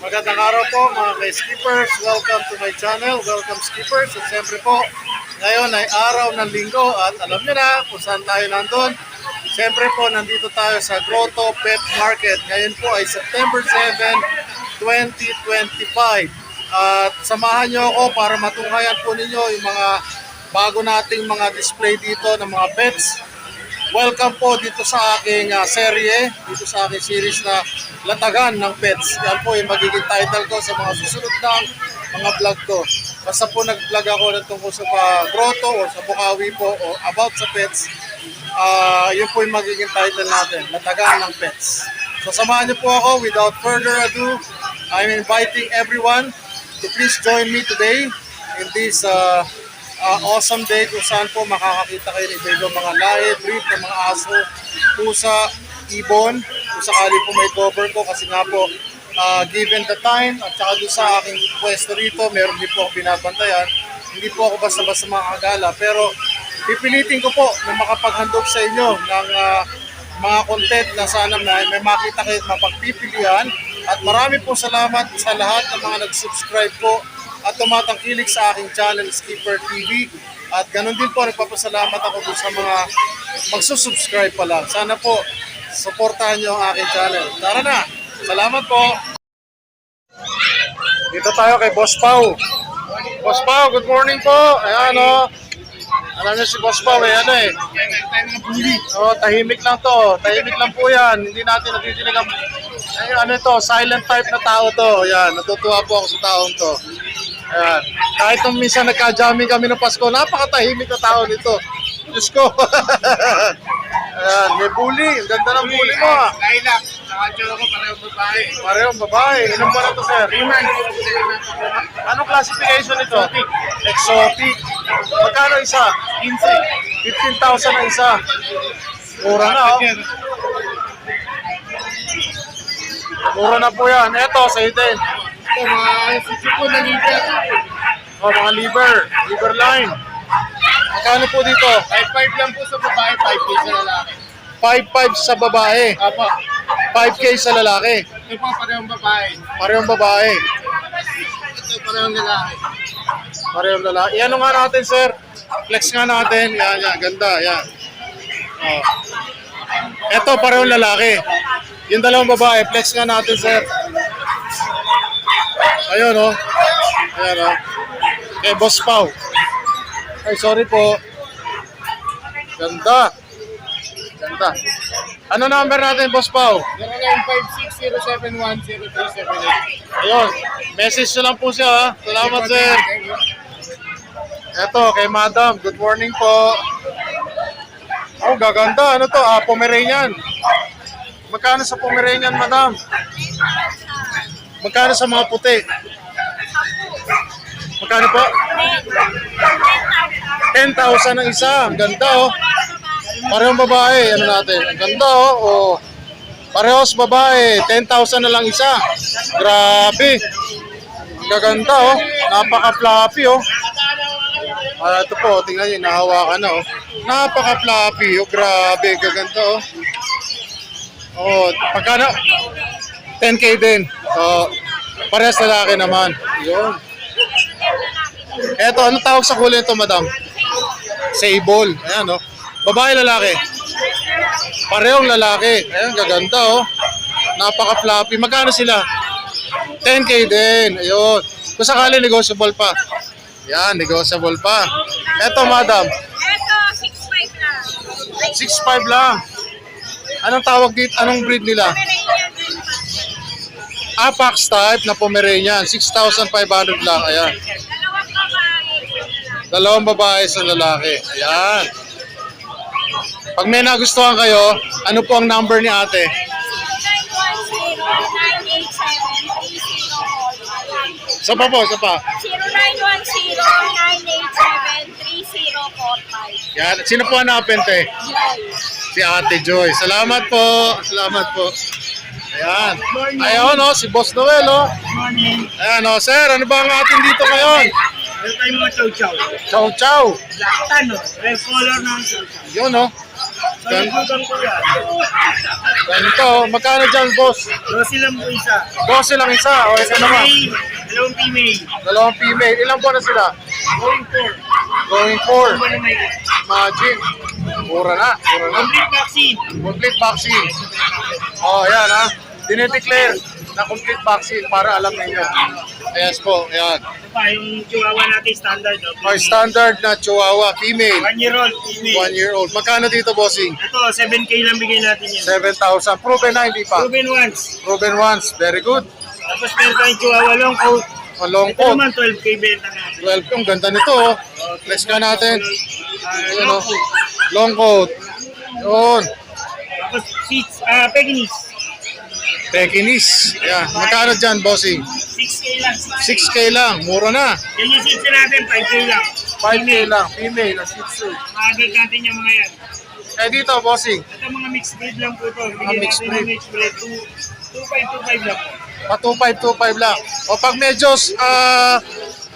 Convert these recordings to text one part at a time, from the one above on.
Magandang araw po mga ka-skippers. Welcome to my channel. Welcome skippers. At siyempre po, ngayon ay araw ng linggo at alam niyo na kung saan tayo nandun. Siyempre po, nandito tayo sa Grotto Pet Market. Ngayon po ay September 7, 2025. At samahan niyo ako para matunghayan po ninyo yung mga bago nating mga display dito ng mga pets. Welcome po dito sa aking serye, dito sa aking series na Latagan ng Pets. Yan po yung magiging title ko sa mga susunod ng mga vlog ko. Basta po nag-vlog ako ng tungkol sa grotto o sa Bukawi po o about sa pets, yun po yung magiging title natin, Latagan ng Pets. So samahan niyo po ako. Without further ado, I'm inviting everyone to please join me today in this awesome day kung saan po makakakita kayo ng iba-ibang mga lahi, breed ng mga aso, pusa, ibon, kung sakali po may cover ko kasi nga po given the time at saka doon sa aking pwesto rito, meron din po ako binabantayan. Hindi po ako basta-basta makakagala pero pipilitin ko po na makapaghandog sa inyo ng mga content na sana may makita kayo at mapagpipilian. At marami po salamat sa lahat ng mga nag-subscribe po at tumatangkilik sa aking channel, Skipper TV. At ganun din po, nagpapasalamat ako dun sa mga magsusubscribe pa lang. Sana po, supportahan nyo ang aking channel. Tara na! Salamat po! Dito tayo kay Boss Pau. Boss Pau, good morning po! Ayan o. Alam niyo si Boss Pau, ano eh. Tahimik lang to. Tahimik lang po yan. Hindi natin natitinig ang... ano ito, silent type na tao to. Ayan, natutuwa po ako sa taong to. Ayan. Kahit nung minsan nagka-jamming kami ng Pasko, napakatahimik na tao nito. Diyos ko. Ayan, may bully. Ang ganda ng bully mo ah. Lilac. Nakatsura ko parehong babae. Parehong babae. Inom mo na to, sir? 3 months. Anong classification ito? Exotic. Magkano isa? 15,000 na isa. Mura na oh. Mura na po yan. Eto, sa'yo din. Ito, mga sisipo na liver. O, mga liver line. Magkano po dito? 5.5 lang po sa babae, 5K sa lalaki. 5.5 sa babae, Apo. 5K sa lalaki. Ito po, parehong babae. Parehong babae, Ito, parehong lalaki. parehong lalaki. Ano nga natin, sir? Flex nga natin. Yan, yan. Ganda, yan. O. Eto, parehong lalaki. Yung dalawang babae, flex nga natin, sir. Ayun, o. Ayan, o. Kay Boss Pau. Ay, sorry po. Ganda. Ganda. Ano number natin, Boss Pau? 0956-071-0378. Ayun. Message na lang po siya, ha. Salamat, sir. Eto, kay Madam. Good morning po. Oh, gaganda. Ano to? Pomeranian. Magkano sa Pomeranian, Madam? Magkano sa mga puti? Magkano po? 10,000 ang isa. Ang ganda, oh. Parehong babae. Ano natin? Ang ganda, oh. Oh. Parehos babae. 10,000 na lang isa. Grabe. Ang gaganda, oh. Napaka-fluffy, oh. Ito po, tingnan nyo. Nahawakan na, oh. Napaka-fluffy, oh. Grabe. Gaganda, oh. Oh, pagkano? 10K din. So, parehas lalaki naman. Yun. Eto, ano tawag sa kulay ito, madam? Sable. Ayan, oh. Babae, lalaki? Parehong lalaki. Ayan, gaganda, oh. Napaka-fluffy. Magkano sila? 10K din. Ayun. Kung sakali, negotiable pa. Yan, negotiable pa. Eto, madam? Eto, 6'5 lang. 6'5 lang. Anong tawag dito? Anong breed nila? Pomeranian din pa. Apax type na Pomeranian. 6,500 lang. Ayan. Dalawang babae. Dalawang babae sa lalaki. Ayan. Pag may nagustuhan kayo, ano po ang number ni ate? 0910-987-3045. Isa pa po, isa pa. 0910-987-3045. Yan. Sino po hanapin, te? Si Ate Joy. Salamat po. Salamat po. Ayan. Ayun, oh, si Boss Noel, oh. Ayan, oh, sir, ano ba ang atin dito ngayon? Meron tayong mga chow-chow. Chow chow. Black tan, no? Red color ng chow-chow. Yun, oh. Nagbugang ko yan. Ganito, magkano dyan, boss? 12 lang po isa. 12 lang isa. O, ito naman. Dalawang female. Dalawang female. Ilang buwan na sila? Going for. Going for. Ano ba na may Imagine. Mura na. Mura na. complete vaccine? Complete vaccine. Oh, yan ha. Dinideclare na complete vaccine para alam ninyo. Yes po, yan. Ito pa, yung chihuahua natin standard. No? Our standard na Chihuahua female, 1 year old female. 1 year old. Magkano dito, bossing? Ito, 7K lang bigay natin yan. 7,000. Proven na, hindi pa. Proven once. Proven once. Very good. Tapos meron tayong chihuahua long coat. A long Ito coat. naman, 12K benta natin. 12. Ang ganda nito, oh. Let's ka natin. Ayan, Long oh. coat. Long coat. Yun. Tapos seats, Pekinese. Pekinese. Yan. Magkano dyan, bossing? 6K lang. 6K lang. Mura na. Yan yung seats natin, 5K lang. 5K lang. Female. Na Shih Tzu. Maagal natin yung mga yan. Eh dito, bossing. Ito mga mixed breed lang po ito. Mga Bigyan mixed natin ng mixed breed. 2,525 lang po. Pa 2,525 lang. O pag medyo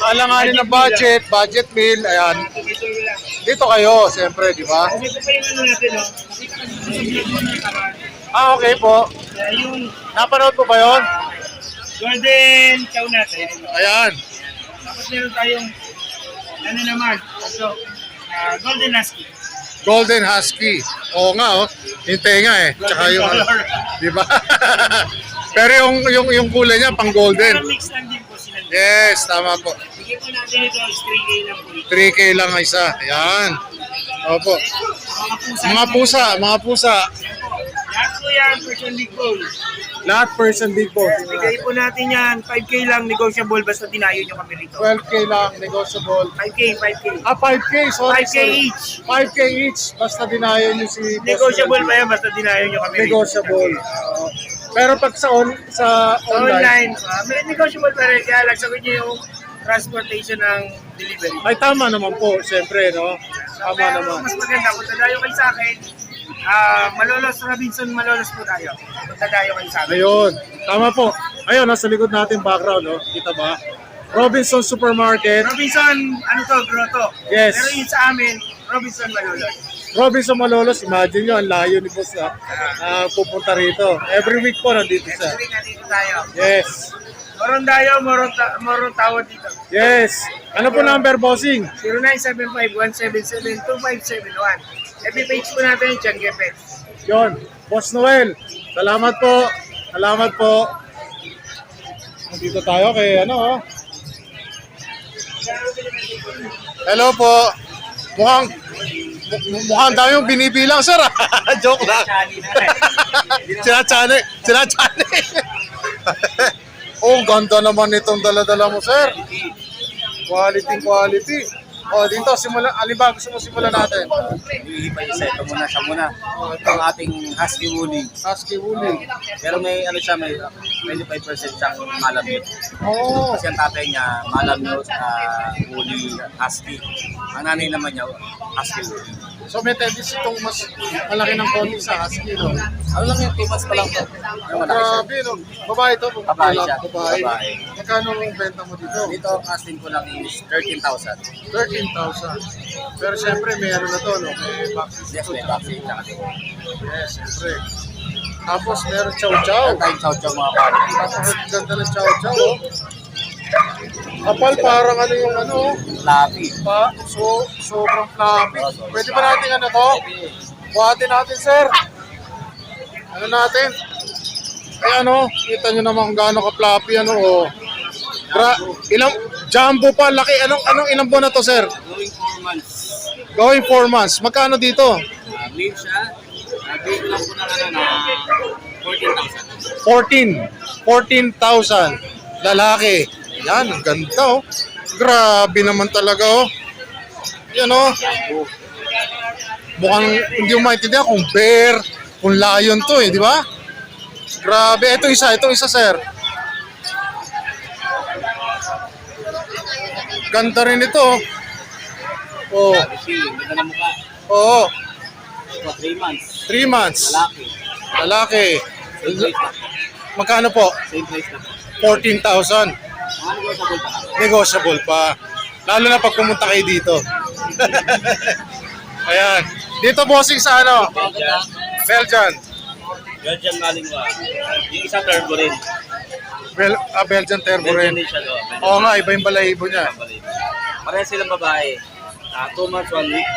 alanganin ng budget meal, ayan. Ito lang. Dito kayo, siyempre, di ba? Kasi ito pa yung ano natin, no? Nakita ka sa vlog mo na nakaraan. Ah, okay po. Kaya yung Napanood po ba yun? golden chow natin. Ayan. Tapos meron tayong ano naman, ito, golden husky. Golden Husky. Oo nga, oh. Yung tenga eh. Tsaka yung, color. di ba? Pero yung kulay niya, pang golden. Parang mix lang din po sila. Yes, tama po. Bigyan po natin ito, is 3K lang po ito. 3K lang ang isa. Ayan. Opo. Mga pusa. Mga pusa. Lahat po yan, Persian Big Bone. Lahat person big boss. Bigay po natin yan, 5K lang, negotiable, basta dinayo nyo kami rito. 12K lang, negotiable. 5K. Ah, 5K. Sorry, 5K sorry. each. 5K each. Basta dinayo nyo si Boss Negotiable Melvin. pa yan, basta dinayo nyo kami rito. Negotiable. Oo. Pero pag sa Sa online, online, may negotiable pa rin, kaya lang sagot nyo yung transportation ng delivery. ay tama naman po, siyempre, no? Tama Pero naman. mas maganda, kung dadayo kayo sa akin, Malolos Robinson, Malolos po tayo. Kung dadayo kayo sa akin. Ayun, tama po. Ayun, nasa likod natin background, no? Kita ba? Robinson Supermarket. Robinson, ano to, grotto. Yes. Pero yun sa amin, Robinson Malolos. Robinson Malolos, imagine nyo, ang layo ni Boss na pupunta rito. Every week po nandito siya. Next week, nandito tayo. Yes. Moron tayo, moron tawad dito. Yes. Ano po number, bossing? 0975-177-2571. FB page po natin, Tiangge Pets. Yon, Boss Noel. Salamat po. Salamat po. Nandito tayo kay ano, oh. Hello po. Mukhang dami yung binibilang, sir. Joke lang. Sinachane. Oh, ganda naman itong dala-dala mo, sir. Quality. Oh, dito, alibag, gusto mo simulan natin. Ihipay isa, ito muna siya muna. Ito ang ating husky woolly. Husky Woolly. Pero may ano siya, may 25% siyang malamute. Oh, Kasi ang tatay niya, malamute, woolly husky. Ang nanay naman niya, husky woolly. so may tendency itong mas malaki ng konti sa husky, no? Ano lang yung 2 months pa lang to? Ano malaki siya? Grabe, no? Babae to? Babae siya. Babae. Babae. Magkano ang benta mo dito? Dito ang asking ko lang is 13,000. 13,000. Pero syempre, may ano na to, no? May vaccine. Yes, may vaccine tsaka din. Yes, syempre. Tapos meron chow-chow. Ang tayong chow-chow mga pare. Napakaganda ng chow-chow, oh. Kapal, parang ano yung ano, Lapi. sobrang fluffy. Pwede ba natin ano to? Buhatin natin, sir. Ano natin? Ay ano, kita nyo naman kung gaano ka-fluffy, ano, oh. Ilang, jumbo pa, laki. Anong ilang buwan na to, sir? Going 4 months. Going 4 months. Magkano dito? Male siya. Dito lang po na ano na 14,000. 14,000. Lalaki. Yan, ang ganda, oh. Grabe naman talaga, oh. Yan, oh. Mukhang hindi mo maintindihan kung bear, kung lion to, eh, di ba? Grabe. Itong isa, sir. Ganda rin ito, oh. Ganda na mukha. Oo. 3 months. 3 months. Lalaki. Lalaki. Same price na. Magkano po? Same price na. 14,000. Ano ba sa bulta ka? Negotiable pa. Lalo na pag pumunta kayo dito. Ayan. Dito bossing sa ano? Belgian. Belgian. Belgian Malinois. Yung isa turbo rin. Belgian Turbo Belgian rin. din siya, no? Oo nga, iba yung balahibo niya. Parehas silang babae. 2 months, 1 week.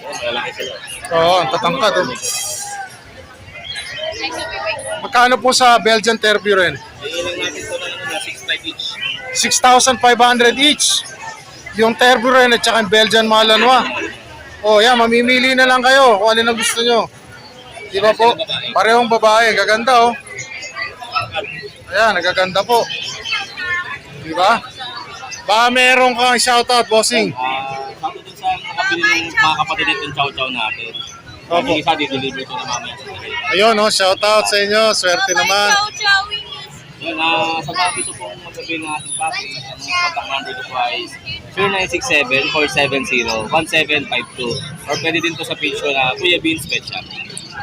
Malalaki sila. Oo, ang tatangkad. Oh. Magkano po sa Belgian Turbo rin? Iilang natin ito na 6.5 each. 6,500 each. Yung Turbo rin at saka yung Belgian Malinois. Oh, yan, mamimili na lang kayo kung ano ang gusto nyo. Di ba po? Parehong babae. Gaganda, oh. Ayan, nagaganda po. Di ba? Baka meron kang shoutout, bossing. Sabi dun sa nakabili ng mga kapatid natin chow-chow natin. Opo. Yung isa, di-deliver ko na mamaya sa kanila. Ayun, oh, shoutout sa inyo. Swerte naman. Ano Yun, sa mga gusto pong magsabi ng ating papi, ang contact number ko po ay 0967-470-1752. Or pwede din po sa page ko na Kuya Beans Pet Shop.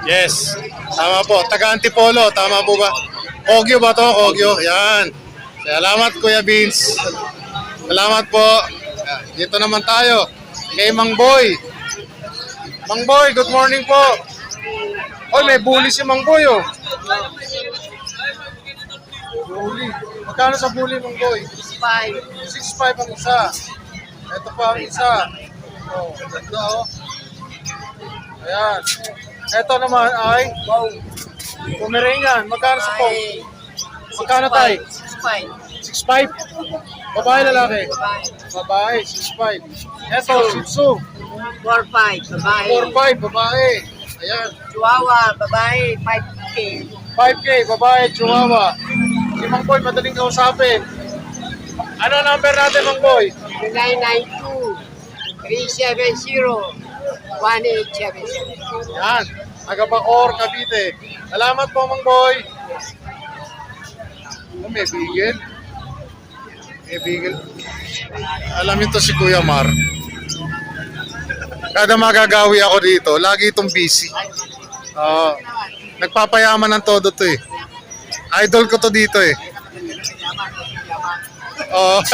Yes. Tama po. Taga Antipolo. Tama po ba? Kogyo ba to? Kogyo. Yan. Salamat, Kuya Beans. Salamat po. Yan. Dito naman tayo. Kay Mang Boy. Mang Boy, good morning po. Oy, may bully si Mang Boy, oh. Bully. Magkano sa bully, Mang Boy? 6.5 ang isa. Ito pa ang isa. Oh, ganda, oh. Ayan. Ito naman ay Pomeranian. Magkano sa pong? Magkano tayo? 6.5. Babae, lalaki? Babae, 6.5. Ito, Shih Tzu. 4-5, babae. 4.5, babae. Ayan. Chihuahua, babae, 5K. 5K, babae, Chihuahua. Si Mang Boy, madaling kausapin. Ano number natin, Mang Boy? 992-370-1877. Yan. Taga Bacoor, Cavite. Salamat po, Mang Boy. Oh, may bigel. May bigel. Alam nyo to si Kuya Mar. Kada magagawi ako dito, lagi itong busy. Nagpapayaman ng todo to eh. Idol ko to dito eh. Oh.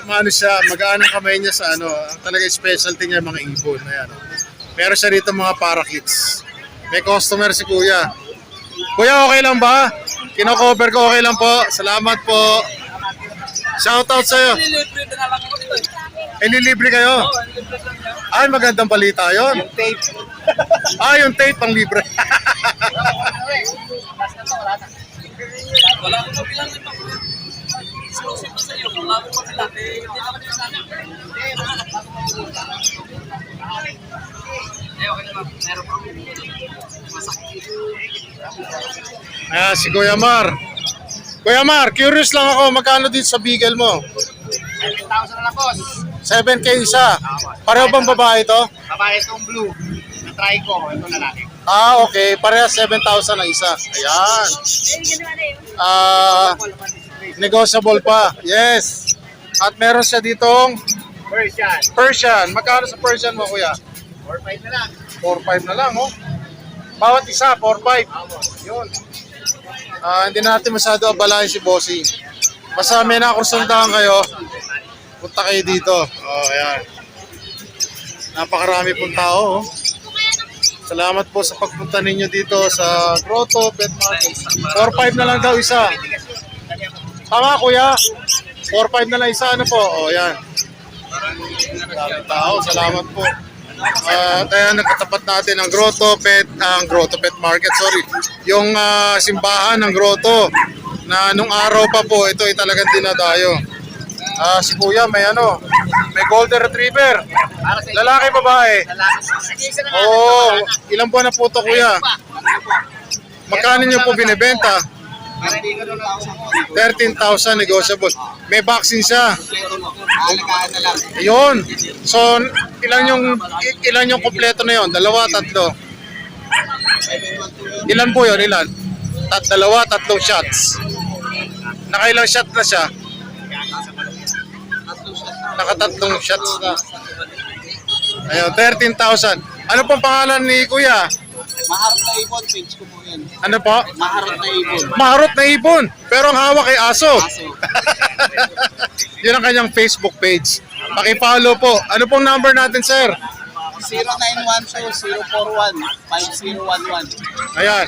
Ano siya, magaan ang kamay niya sa ano, ang talaga specialty niya mga ibon. Ayan. Meron siya dito mga parakeets. May customer si Kuya. Kuya, okay lang ba? Kino-cover ko, okay lang po. Salamat po. Shoutout sa'yo. Ililibre kayo? Ay, magandang balita yun. Yung tape. Yung tape pang libre. Wala akong mabilang ito. Exclusive pa sa iyo. Wala akong mabilang. Hindi naman yung sana. Okay naman. Meron pa. Ayan, si Kuya Mar. Kuya Mar, curious lang ako, magkano dito sa Beagle mo? 7,000 na lang, boss. 7K isa. Pareho bang babae ito? Babae itong blue. Na-try ko. Ito lalaki. Okay. Pareha 7,000 ang isa. Ayan. Negotiable pa. Yes. At meron siya ditong Persian. Persian. Magkano sa Persian mo, Kuya? 4-5 na lang. 4-5 na lang, oh. Bawat isa, 4-5. Yun. Hindi natin masyado abalahin si Bossing. Basta may nakursundahan kayo, punta kayo dito. Ayan. Napakarami pong tao, oh. Salamat po sa pagpunta ninyo dito sa Grotto Pet Market. 4-5 na lang daw isa. Tama, Kuya. 4-5 na lang isa. Ano po? Yan. Maraming tao. Salamat po. Kaya nagkatapat natin ang Grotto Pet Market, sorry. Yung simbahan ng Grotto na nung araw pa po, ito ay talagang dinadayo. Si Kuya may Golden Retriever. Lalaki, babae? Ilang buwan na po ito, Kuya? Magkano nyo po binibenta? 13,000 negotiable. May vaccine siya. Ayun. So, ilan yung kompleto na yon? Dalawa, tatlo? Ilan po yun? Ilan? Dalawa, tatlong shots. Nakailang shot na siya? Nakatatlong shots na. Ayun, 13,000. Ano pong pangalan ni Kuya? Maharot na ibon, page ko po yan. Ano po? Maharot na ibon. Maharot na ibon, pero ang hawak ay aso. Yun ang kanyang Facebook page. Paki-follow po. Ano pong number natin, sir? 0912-041-5011. Ayan.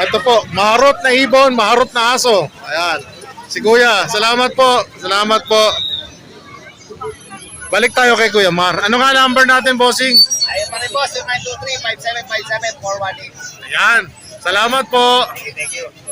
Ito po, maharot na ibon, maharot na aso. Ayan. Si Kuya, salamat po. Salamat po. Balik tayo kay Kuya Mar. Ano nga number natin, bossing? Ayun pa rin po, 0923-5757-418. Ayan. Salamat po. Thank you.